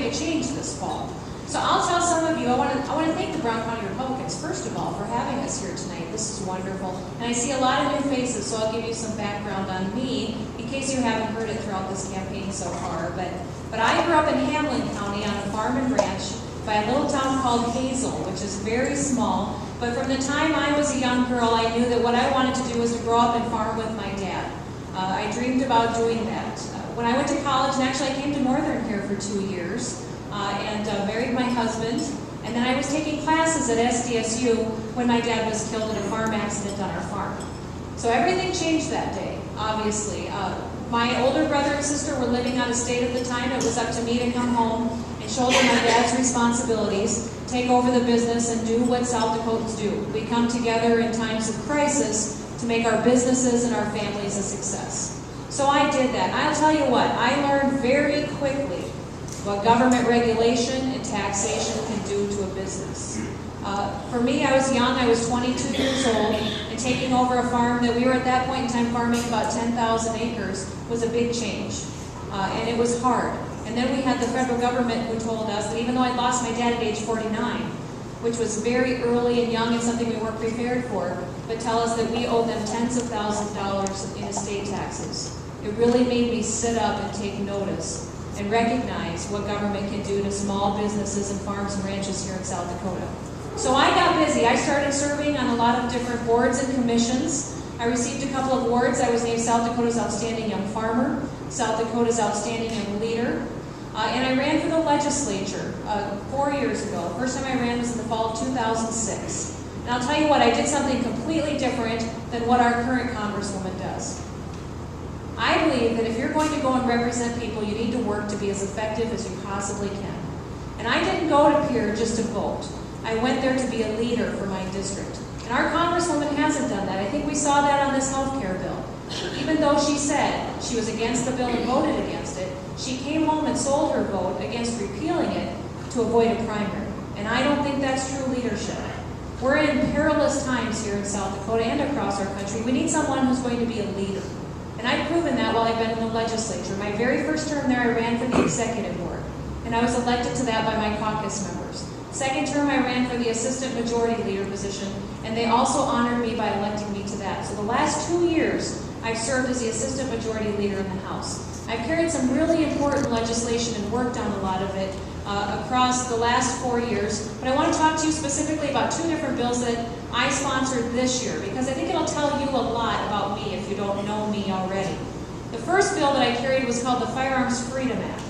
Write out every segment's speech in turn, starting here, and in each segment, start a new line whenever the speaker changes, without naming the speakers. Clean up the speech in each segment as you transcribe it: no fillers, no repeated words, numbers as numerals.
a change this fall. So I'll tell some of you, I want to thank the Brown County Republicans, first of all, for having us here tonight. This is wonderful. And I see a lot of new faces, so I'll give you some background on me, in case you haven't heard it throughout this campaign so far. But I grew up in Hamlin County on a farm and ranch by a little town called Hazel, which is very small. But from the time I was a young girl, I knew that what I wanted to do was to grow up and farm with my dad. I dreamed about doing that. When I went to college, and actually I came to Northern here for 2 years, and married my husband, and then I was taking classes at SDSU when my dad was killed in a farm accident on our farm. So everything changed that day, obviously. My older brother and sister were living out of state at the time. It was up to me to come home and shoulder my dad's responsibilities, take over the business, and do what South Dakotans do. We come together in times of crisis to make our businesses and our families a success. So I did that. I'll tell you what, I learned very quickly what government regulation and taxation can do to a business. For me, I was young, I was 22 years old, and taking over a farm that we were at that point in time farming about 10,000 acres was a big change, and it was hard. And then we had the federal government who told us that even though I lost my dad at age 49, which was very early and young and something we weren't prepared for, but tell us that we owed them tens of thousands of dollars in estate taxes. It really made me sit up and take notice and recognize what government can do to small businesses and farms and ranches here in South Dakota. So I got busy. I started serving on a lot of different boards and commissions. I received a couple of awards. I was named South Dakota's Outstanding Young Farmer, South Dakota's Outstanding Young Leader, and I ran for the legislature 4 years ago. The first time I ran was in the fall of 2006. And I'll tell you what, I did something completely different than what our current Congresswoman does. I believe that if you're going to go and represent people, you need to work to be as effective as you possibly can. And I didn't go to Pierre just to vote. I went there to be a leader for my district. And our Congresswoman hasn't done that. I think we saw that on this health care bill. Even though she said she was against the bill and voted against it, she came home and sold her vote against repealing it to avoid a primary. And I don't think that's true leadership. We're in perilous times here in South Dakota and across our country. We need someone who's going to be a leader. And I've proven that while I've been in the legislature. My very first term there, I ran for the executive board. And I was elected to that by my caucus members. Second term, I ran for the assistant majority leader position, and they also honored me by electing me to that. So the last 2 years, I've served as the assistant majority leader in the House. I've carried some really important legislation and worked on a lot of it across the last 4 years. But I want to talk to you specifically about 2 different bills that I sponsored this year, because I think it'll tell you a lot about me if you don't know me already. The first bill that I carried was called the Firearms Freedom Act.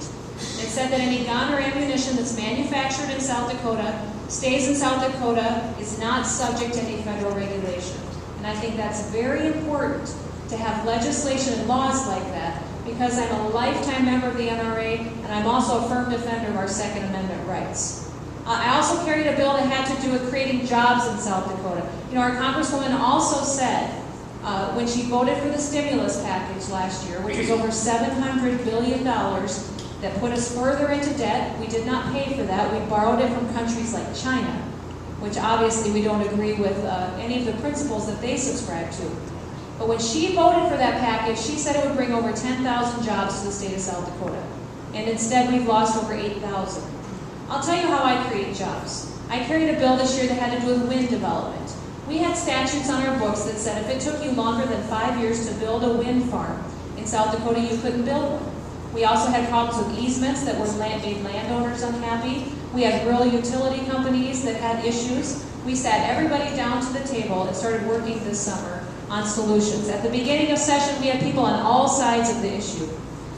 It said that any gun or ammunition that's manufactured in South Dakota, stays in South Dakota, is not subject to any federal regulation. And I think that's very important to have legislation and laws like that, because I'm a lifetime member of the NRA, and I'm also a firm defender of our Second Amendment rights. I also carried a bill that had to do with creating jobs in South Dakota. You know, our Congresswoman also said, when she voted for the stimulus package last year, which was over $700 billion, that put us further into debt. We did not pay for that. We borrowed it from countries like China, which obviously we don't agree with any of the principles that they subscribe to. But when she voted for that package, she said it would bring over 10,000 jobs to the state of South Dakota. And instead, we've lost over 8,000. I'll tell you how I create jobs. I carried a bill this year that had to do with wind development. We had statutes on our books that said if it took you longer than 5 years to build a wind farm in South Dakota, you couldn't build one. We also had problems with easements that made landowners unhappy. We had rural utility companies that had issues. We sat everybody down to the table and started working this summer on solutions. At the beginning of session, we had people on all sides of the issue.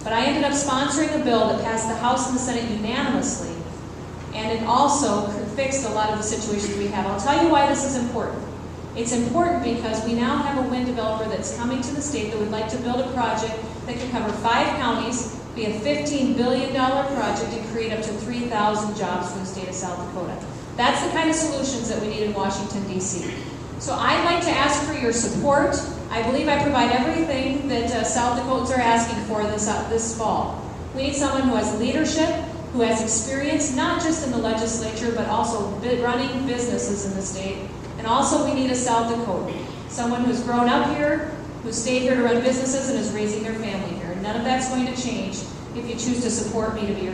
But I ended up sponsoring a bill that passed the House and the Senate unanimously, and it also fixed a lot of the situations we have. I'll tell you why this is important. It's important because we now have a wind developer that's coming to the state that would like to build a project that can cover 5 counties, be a $15 billion project, and create up to 3,000 jobs for the state of South Dakota. That's the kind of solutions that we need in Washington, D.C. So I'd like to ask for your support. I believe I provide everything that South Dakotans are asking for this fall. We need someone who has leadership, who has experience, not just in the legislature, but also running businesses in the state. And also we need a South Dakotan, someone who's grown up here, who stayed here to run businesses and is raising their family here. None of that's going to change if you choose to support me to be your